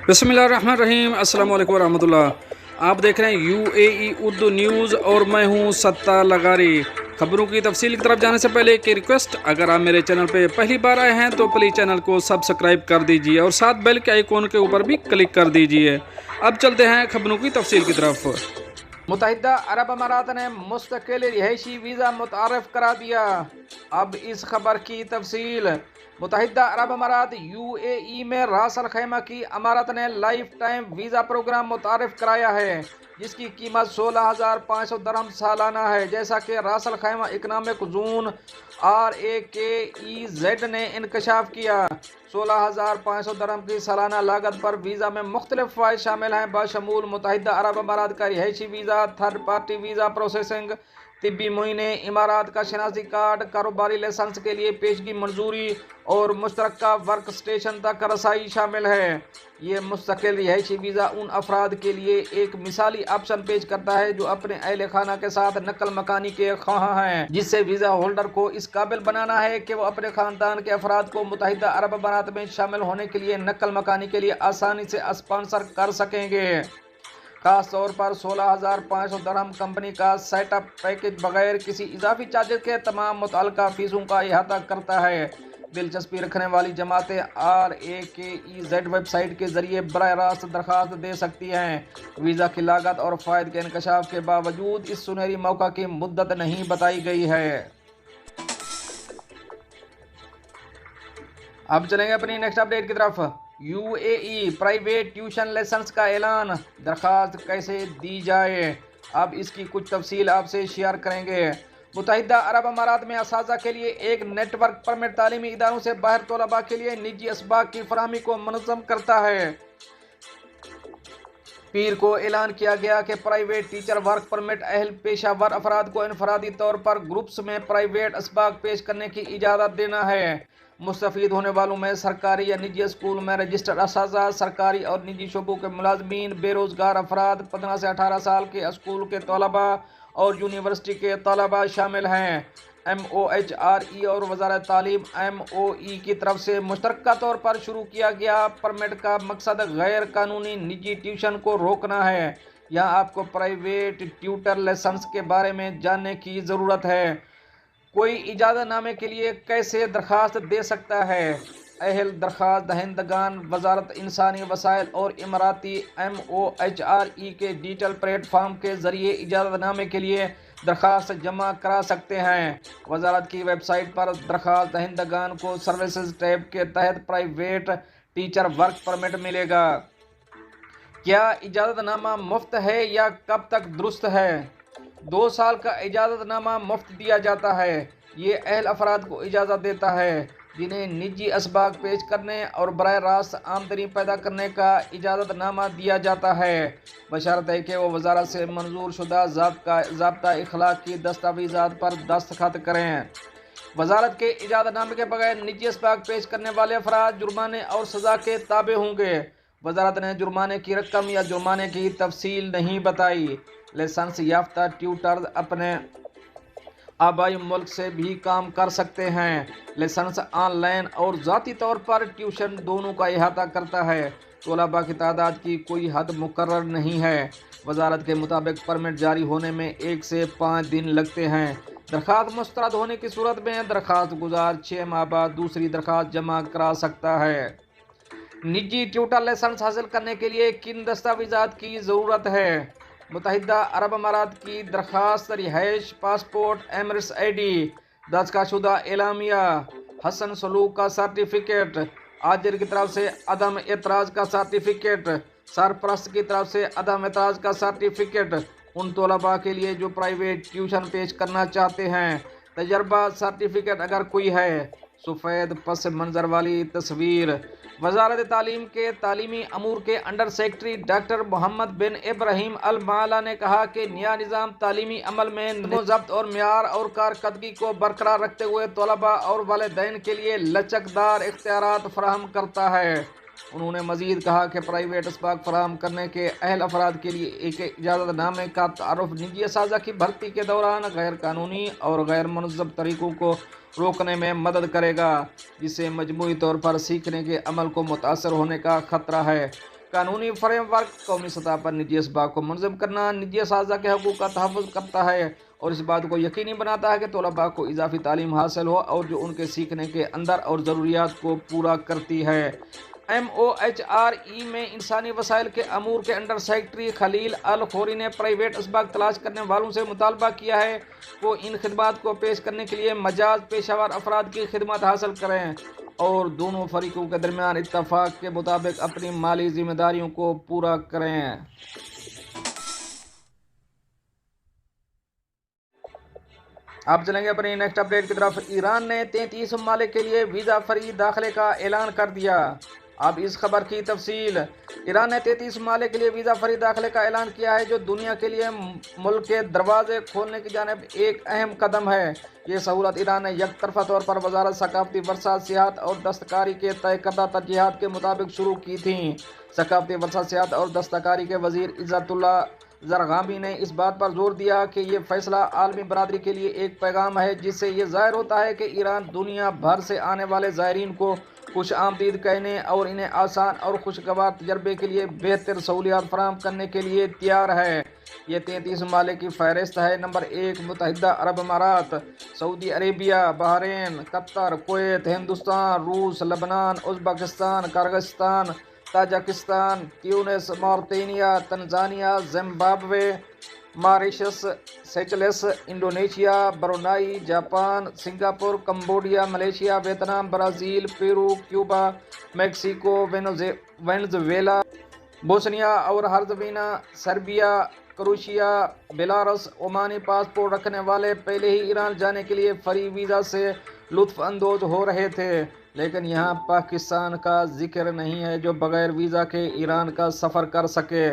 बिस्मिल्लाहिर्रहमानिर्रहीम। अस्सलाम वालेकुम रहमतुल्लाह। आप देख रहे हैं UAE उर्दू न्यूज़ और मैं हूं सत्ता लगारी। खबरों की तफसील की तरफ जाने से पहले एक रिक्वेस्ट, अगर आप मेरे चैनल पे पहली बार आए हैं तो प्लीज़ चैनल को सब्सक्राइब कर दीजिए और साथ बेल के आइकॉन के ऊपर भी क्लिक कर दीजिए। अब चलते हैं खबरों की तफसील की तरफ। मुत्तहिदा अरब अमारात ने मुस्तकिल रिहायशी वीज़ा मुतारफ़ करा दिया। अब इस खबर की तफसील। मुत्तहिदा अरब अमारात UAE में रास अल खैमा की अमारत ने लाइफ टाइम वीज़ा प्रोग्राम मुतारफ़ कराया है, जिसकी कीमत 16,500 दरहम सालाना है। जैसा कि रास अल खैमा इकनॉमिक जोन RAKEZ ने इंकशाफ किया। 16,500 दरहम की सालाना लागत पर वीज़ा में मुख्तलिफ फ़वाइद शामिल हैं, बशमूल मुत्तहिदा अरब अमारात का रिहायशी visa, third party visa processing, तिब्बी मुइने, इमारात का शनासी कार्ड, कारोबारी लाइसेंस के लिए पेशगी मंजूरी और मुश्तरका वर्क स्टेशन तक रसाई शामिल है। ये मुस्तकिल रिहायशी वीज़ा उन अफराद के लिए एक मिसाली ऑप्शन पेश करता है जो अपने अहल खाना के साथ नकल मकानी के ख्वाह हैं, जिससे वीज़ा होल्डर को इस काबिल बनाना है कि वो अपने ख़ानदान के अफराद को मुत्तहिदा अरब अमारात में शामिल होने के लिए नकल मकानी के लिए आसानी से स्पॉन्सर कर सकेंगे। खास तौर पर 16,500 दरहम कंपनी का सेटअप पैकेज बगैर किसी इजाफी चार्जेस के तमाम मुतल्लिका फीसों का अहाता करता है। दिलचस्पी रखने वाली जमातें RAKEZ वेबसाइट के जरिए बराह रास्त दरख्वास्त दे सकती हैं। वीज़ा की लागत और फ़ायदे के इंकशाफ के बावजूद इस सुनहरी मौका की मुद्दत नहीं बताई गई है। अब चलेंगे अपनी नेक्स्ट अपडेट की तरफ। UAE प्राइवेट ट्यूशन लाइसेंस का ऐलान, दरख्वास्त कैसे दी जाए, अब इसकी कुछ तफसील आपसे शेयर करेंगे। मुत्तहिदा अरब अमारात में असातिज़ा के लिए एक नेटवर्क परमिट तालीमी इदारों से बाहर तलबा के लिए निजी असबाक की फराहमी को मुनज़्ज़म करता है। पीर को ऐलान किया गया कि प्राइवेट टीचर वर्क परमिट अहल पेशावर अफराद को इनफरादी तौर पर ग्रुप्स में प्राइवेट असबाक पेश करने की इजाज़त देना है। मुस्तफ़ीद होने वालों में सरकारी या निजी स्कूल में रजिस्टर्ड असातिज़ा, सरकारी और निजी शोबों के मुलाजमीन, बेरोज़गार अफराद, 15 से 18 साल के स्कूल के तलबा और यूनिवर्सिटी के तलबा शामिल हैं। MOHRE और वज़ारत तालीम MOE की तरफ से मुश्तरका तौर पर शुरू किया गया परमिट का मकसद गैर कानूनी निजी ट्यूशन को रोकना है। यहाँ आपको प्राइवेट ट्यूटर लाइसेंस के बारे में जानने की ज़रूरत है। कोई इजाज़तनामे के लिए कैसे दरख्वास्त दे सकता है? अहल दरख्वास्त दहिंदगान वजारत इंसानी वसाइल और इमाराती MOHRE के डिजिटल प्लेटफॉर्म के ज़रिए इजाज़तनामे के लिए दरख्वास्त जमा करा सकते हैं। वजारत की वेबसाइट पर दरख्वास्त दहिंदगान को सर्विसेज टैब के तहत प्राइवेट टीचर वर्क परमिट मिलेगा। क्या इजाज़तनामा मुफ्त है या कब तक दुरुस्त है? 2 साल का इजाज़तनामा मुफ्त दिया जाता है। ये अहल अफराद को इजाज़त देता है जिन्हें निजी असबाक पेश करने और बराह रास्त आमदनी पैदा करने का इजाज़तनामा दिया जाता है, बशर्त है कि वो वजारत से मंजूर शुदा ज़ाब्ता इखलाक की दस्तावेज़ात पर दस्तखत करें। वजारत के इजाज़तनामे के बगैर निजी असबाक पेश करने वाले अफराद जुर्माने और सज़ा के ताबे होंगे। वजारत ने जुर्माने की रकम या जुर्माने की तफसील नहीं बताई। लाइसेंस याफ्ता ट्यूटर अपने आबाई मुल्क से भी काम कर सकते हैं। लाइसेंस ऑनलाइन और ज़ाती तौर पर ट्यूशन दोनों का अहाता करता है। तलबा की तादाद की कोई हद मुकर्रर नहीं है। वजारत के मुताबिक परमिट जारी होने में 1 से 5 दिन लगते हैं। दरख्वास्त मुस्तरद होने की सूरत में दरख्वास्त गुजार 6 माह बाद दूसरी दरख्वास्त जमा करा सकता है। निजी ट्यूटर लाइसेंस हासिल करने के लिए किन दस्तावेज़ात की ज़रूरत है? मुत्तहिदा अरब अमारात की दरख्वास्त, रिहाइश, पासपोर्ट, एमरेट्स ID, दस्तखतशुदा एलामिया, हसन सलूक का सर्टिफिकेट, आजिर की तरफ से अदम एतराज़ का सर्टिफिकेट, सरपरस्त की तरफ से अदम एतराज़ का सर्टिफिकेट उन तलबा के लिए जो प्राइवेट ट्यूशन पेश करना चाहते हैं। तजर्बा सर्टिफिकेट अगर कोई है। सफ़ेद पस मंज़र वाली तस्वीर। वज़ारत तालीम के तालीमी अमूर के अंडर सेक्रेटरी डॉक्टर मोहम्मद बिन इब्राहिम अल माला ने कहा कि नया निज़ाम तालीमी अमल में नज़्म ज़ब्त और मेयार और कारकर्दगी को बरकरार रखते हुए तलबा और वालिदैन के लिए लचकदार इख्तियारात फराहम करता है। उन्होंने मज़ीद कहा कि प्राइवेट असबाक फराहम करने के अहल अफराद के लिए एक इजाज़तनामे का तारुफ निजी असातिज़ा की भर्ती के दौरान गैर कानूनी और गैर मुनज़्ज़म तरीक़ों को रोकने में मदद करेगा, जिससे मजमूई तौर पर सीखने के अमल को मुतासर होने का ख़तरा है। कानूनी फ्रेमवर्क कौमी सतह पर निजी असबाब को मुनज़्ज़म करना निजी असातिज़ा के हकूक़ का तहफ़्फ़ुज़ करता है और इस बात को यकीनी बनाता है कि तलबा को इजाफी तालीम हासिल हो और जो उनके सीखने के अंदर और ज़रूरियात को पूरा करती है। MOHRE में इंसानी वसाइल के अमूर के अंडर सेक्रेटरी खलील अल खोरी ने प्राइवेट असबाक तलाश करने वालों से मुतालबा किया है वो इन खिदमात को पेश करने के लिए मजाज पेशावर अफराद की खिदमत हासिल करें और दोनों फरीकों के दरमियान इत्तफाक के मुताबिक अपनी माली जिम्मेदारियों को पूरा करें। अब चलेंगे अपनी नेक्स्ट अपडेट की तरफ। ईरान ने 33 ममालिक के लिए वीज़ा फ्री दाखिले का ऐलान कर दिया। अब इस खबर की तफसील। ईरान ने 33 ममालिक के लिए वीज़ा फ्री दाखिले का ऐलान किया है जो दुनिया के लिए मुल्क के दरवाजे खोलने की जानिब एक अहम कदम है। ये सहूलत ईरान ने यकतरफा तौर पर वजारत सकाफती वरसा, सियाहत और दस्तकारी के तय करदा तरजीहात के मुताबिक शुरू की थी। सकाफती वरसा, सियाहत और दस्तकारी के वजीर इज़्ज़तुल्लाह ज़रगामी ने इस बात पर जोर दिया कि ये फैसला आलमी बरादरी के लिए एक पैगाम है जिससे ये ज़ाहिर होता है कि ईरान दुनिया भर से आने वाले ज़ायरीन को खुश आमदीद कहने और इन्हें आसान और खुशगवार तजर्बे के लिए बेहतर सहूलियात फराहम करने के लिए तैयार है। ये 33 ममालिक की फहरिस्त है। नंबर 1 मुत्तहिदा अरब अमारात, Saudi Arabia, Bahrain, Qatar, Kuwait, Hindustan, रूस, लबनान, Uzbekistan, Kyrgyzstan, Tajikistan, Tunis, Mauritania, Tanzania, Zimbabwe, Mauritius, Seychelles, Indonesia, Brunei, Japan, Singapore, Cambodia, Malaysia, Vietnam, Brazil, Peru, Cuba, Mexico, Venezuela, Bosnia और Herzegovina, Serbia, Croatia, Belarus, Omani passport रखने वाले पहले ही Iran जाने के लिए free visa से लुत्फ़ अंदोज हो रहे थे, लेकिन यहाँ पाकिस्तान का जिक्र नहीं है जो बगैर वीज़ा के ईरान का सफ़र कर सके।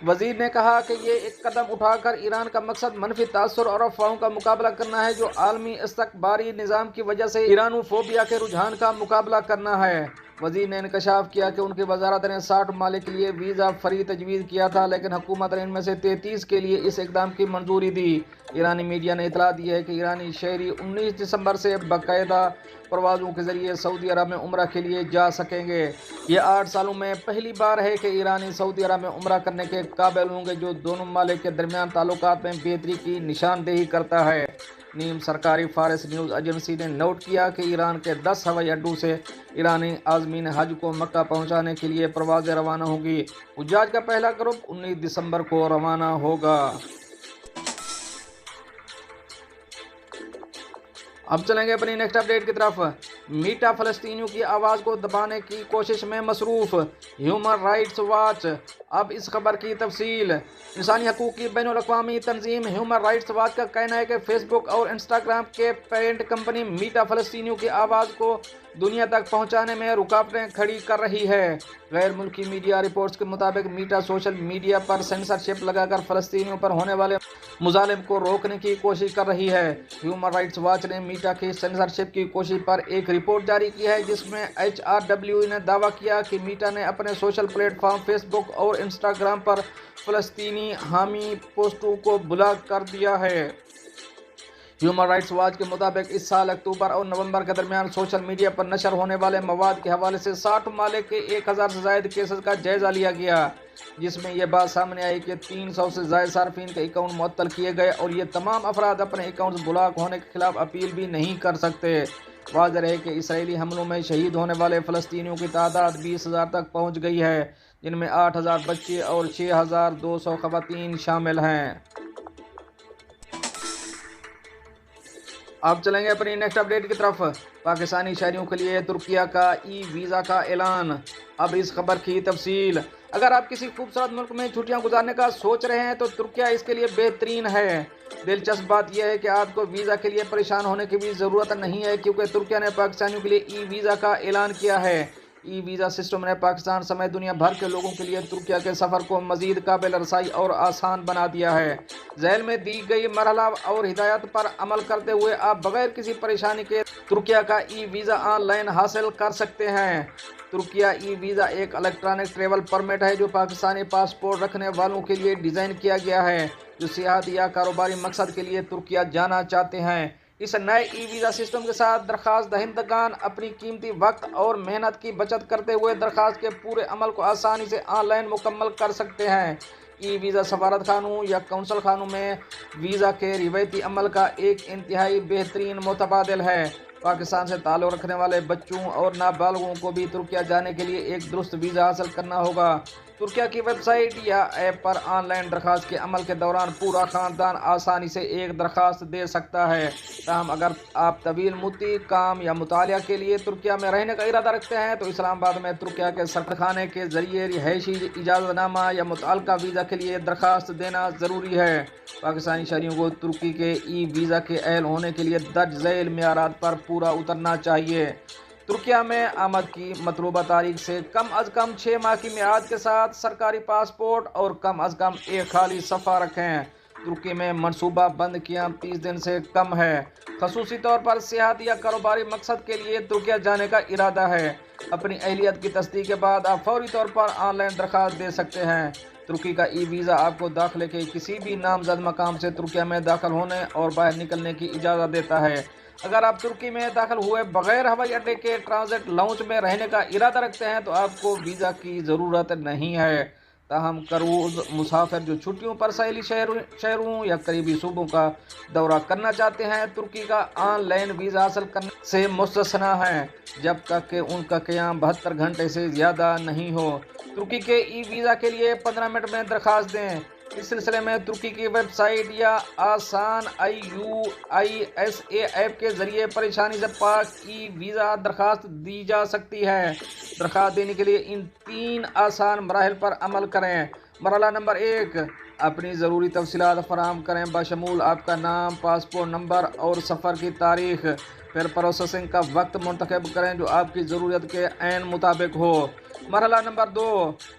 वज़ीर ने कहा कि ये एक कदम उठाकर ईरान का मकसद मनफी तासुर और अफवाहों का मुकाबला करना है जो आलमी इस्तकबारी निज़ाम की वजह से ईरानोफोबिया के रुझान का मुकाबला करना है। वज़ीर ने इंकशाफ किया कि उनकी वजारत ने 60 ममालिक के लिए वीज़ा फ्री तजवीज़ किया था, लेकिन हुकूमत ने इनमें से 33 के लिए इस इक़दाम की मंजूरी दी। ईरानी मीडिया ने इतला दी है कि ईरानी शहरी 19 दिसंबर से बाकायदा परवाज़ों के ज़रिए सऊदी अरब में उम्रा के लिए जा सकेंगे। ये 8 सालों में पहली बार है कि ईरानी सऊदी अरब में उम्रा करने के काबिल होंगे, जो दोनों ममालिक के दरमियान ताल्लुकात में बेहतरी की निशानदेही करता है। नीम सरकारी फारिस न्यूज़ एजेंसी ने नोट किया कि ईरान के 10 हवाई अड्डों से ईरानी आज़मीन हज को मक्का पहुंचाने के लिए परवाज़ें रवाना होगी। हुज्जाज का पहला ग्रुप 19 दिसंबर को रवाना होगा। अब चलेंगे अपनी नेक्स्ट अपडेट की तरफ। मीटा फ़लस्तीनियों की आवाज़ को दबाने की कोशिश में मसरूफ़, ह्यूमन राइट्स वॉच। अब इस खबर की तफसील। इंसानी हकूक़ की बैनुल-अक़वामी तंजीम ह्यूमन राइट्स वॉच का कहना है कि फेसबुक और इंस्टाग्राम के पेरेंट कंपनी मीटा फ़लस्तीनियों की आवाज़ को दुनिया तक पहुंचाने में रुकावटें खड़ी कर रही है। गैर मुल्की मीडिया रिपोर्ट्स के मुताबिक मीटा सोशल मीडिया पर सेंसरशिप लगाकर फ़लस्तीनियों पर होने वाले मुजालिम को रोकने की कोशिश कर रही है। ह्यूमन राइट्स वॉच ने मीटा की सेंसरशिप की कोशिश पर एक रिपोर्ट जारी की है, जिसमें HRW ने दावा किया कि मीटा ने अपने सोशल प्लेटफॉर्म फेसबुक और इंस्टाग्राम पर फ़लस्तीनी हामी पोस्टों को ब्लॉक कर दिया है। ह्यूमन राइट्स वॉच के मुताबिक इस साल अक्टूबर और नवंबर के दरमियान सोशल मीडिया पर नशर होने वाले मवाद के हवाले से 60 ममालिक के 1000 से ज़ायद केसेस का जायज़ा लिया गया, जिसमें यह बात सामने आई कि 300 से ज़ायद सार्फिन के अकाउंट मुअत्तल किए गए और ये तमाम अफराद अपने अकाउंट्स ब्लॉक होने के खिलाफ अपील भी नहीं कर सकते। वाज़ेह है कि इसराइली हमलों में शहीद होने वाले फ़लस्तीनियों की तादाद 20,000 तक पहुँच गई है, जिनमें 8,000 बच्चे और 6,200 ख़वातीन शामिल हैं। अब चलेंगे अपनी नेक्स्ट अपडेट की तरफ। पाकिस्तानी शहरियों के लिए तुर्किया का वीज़ा का ऐलान। अब इस खबर की तफसील। अगर आप किसी खूबसूरत मुल्क में छुट्टियां गुजारने का सोच रहे हैं तो तुर्किया इसके लिए बेहतरीन है। दिलचस्प बात यह है कि आपको वीज़ा के लिए परेशान होने की भी ज़रूरत नहीं है, क्योंकि तुर्किया ने पाकिस्तानियों के लिए वीज़ा का ऐलान किया है। वीज़ा सिस्टम ने पाकिस्तान समेत दुनिया भर के लोगों के लिए तुर्किया के सफ़र को मज़ीद काबिल रसाई और आसान बना दिया है। ज़ैल में दी गई मरहला और हिदायत पर अमल करते हुए आप बगैर किसी परेशानी के तुर्किया का वीज़ा ऑनलाइन हासिल कर सकते हैं। तुर्किया वीज़ा एक इलेक्ट्रॉनिक ट्रेवल परमिट है जो पाकिस्तानी पासपोर्ट रखने वालों के लिए डिज़ाइन किया गया है जो सियाहत या कारोबारी मकसद के लिए तुर्किया जाना चाहते हैं। इस नए ई वीज़ा सिस्टम के साथ दरख्वास्त दहिंदगान अपनी कीमती वक्त और मेहनत की बचत करते हुए दरख्वास्त के पूरे अमल को आसानी से ऑनलाइन मुकम्मल कर सकते हैं। ई वीज़ा सफारत खानों या कौंसल खानों में वीज़ा के रिवायती अमल का एक इंतहाई बेहतरीन मुतबादिल है। पाकिस्तान से ताल्लुक़ रखने वाले बच्चों और नाबालिगों को भी तुर्किया जाने के लिए एक दुरुस्त वीज़ा हासिल करना होगा। तुर्किया की वेबसाइट या ऐप पर ऑनलाइन दरख्वास्त के अमल के दौरान पूरा ख़ानदान आसानी से एक दरख्वास्त दे सकता है। ताहम अगर आप तवील मुद्दती काम या मुतालिया के लिए तुर्किया में रहने का इरादा रखते हैं तो इस्लामाबाद में तुर्किया के सफारतखाने के ज़रिए रिहायशी इजाज़तनामा या मुतल्लिका वीज़ा के लिए दरख्वास्त देना ज़रूरी है। पाकिस्तानी शहरियों को तुर्की के ई वीज़ा के अहल होने के लिए दर्ज झैल मेयारात पर पूरा उतरना चाहिए। तुर्किया में आमद की मतलूबा तारीख से कम अज़ कम 6 माह की मियाद के साथ सरकारी पासपोर्ट और कम अज़ कम एक खाली सफ़ा रखें। तुर्की में मनसूबा बंद क़याम 30 दिन से कम है। ख़ुसूसी तौर पर सियाहत या कारोबारी मकसद के लिए तुर्किया जाने का इरादा है। अपनी अहलियत की तस्दीक के बाद आप फौरी तौर पर ऑनलाइन दरख्वास्त दे सकते हैं। तुर्की का ई वीज़ा आपको दाखिले के किसी भी नामजद मकाम से तुर्किया में दाखिल होने और बाहर निकलने की इजाज़त देता है। अगर आप तुर्की में दाखिल हुए बगैर हवाई अड्डे के ट्रांजिट लाउंज में रहने का इरादा रखते हैं तो आपको वीज़ा की ज़रूरत नहीं है। ताहम क्रूज़ मुसाफिर जो छुट्टियों पर सहेली शहरों या करीबी सूबों का दौरा करना चाहते हैं तुर्की का ऑनलाइन वीज़ा हासिल करने से मुस्तस्ना हैं जब तक कि उनका क़याम 72 घंटे से ज़्यादा नहीं हो। तुर्की के ई वीज़ा के लिए 15 मिनट में दरख्वास्त दें। इस सिलसिले में तुर्की की वेबसाइट या आसान IUISA ऐप के ज़रिए परेशानी से पाक ई वीज़ा दरख्वास्त दी जा सकती है। दरख्वास्त देने के लिए इन 3 आसान मराहिल पर अमल करें। मरहला नंबर 1, अपनी ज़रूरी तफसीलात फराहम करें बशमूल आपका नाम, पासपोर्ट नंबर और सफ़र की तारीख़। फिर प्रोसेसिंग का वक्त मुंतखब करें जो आपकी ज़रूरत के ऐन मुताबिक हो। मरहला नंबर 2,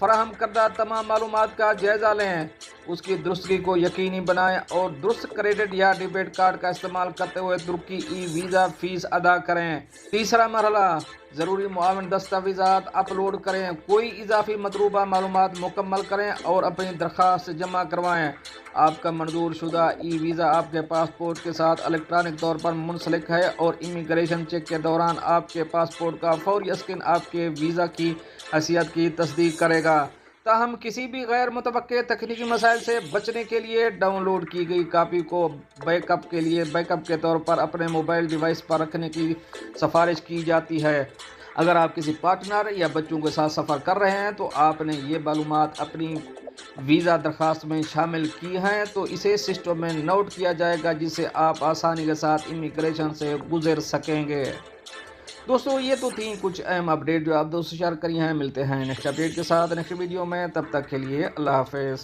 फराहम करदा तमाम मालूमात का जायज़ा लें, उसकी दुरुस्तगी को यकीनी बनाएं और दुरुस्त क्रेडिट या डेबिट कार्ड का इस्तेमाल करते हुए तुर्की ई वीज़ा फ़ीस अदा करें। तीसरा मरहला, ज़रूरी मुआवन दस्तावेज़ात अपलोड करें, कोई इजाफी मतलूबा मालूमात मुकम्मल करें और अपनी दरख्वास्त जमा करवाएं। आपका मंजूर शुदा ई वीज़ा आपके पासपोर्ट के साथ इलेक्ट्रॉनिक तौर पर मुंसलिक है और इमिग्रेशन चेक के दौरान आपके पासपोर्ट का फौरी स्कैन आपके वीज़ा की हैसियत की तस्दीक करेगा। ताहम किसी भी गैर मुतवक्के तकनीकी मसाइल से बचने के लिए डाउनलोड की गई कापी को बैकअप के तौर पर अपने मोबाइल डिवाइस पर रखने की सिफारिश की जाती है। अगर आप किसी पार्टनर या बच्चों के साथ सफ़र कर रहे हैं तो आपने ये मालूमात अपनी वीज़ा दरख्वास्त में शामिल की हैं तो इसे सिस्टम में नोट किया जाएगा जिससे आप आसानी के साथ इमिग्रेशन से गुजर सकेंगे। दोस्तों ये तो थी कुछ अहम अपडेट जो आप दोस्तों शेयर करी हैं। मिलते हैं नेक्स्ट अपडेट के साथ नेक्स्ट वीडियो में, तब तक के लिए अल्लाह हाफ़िज़।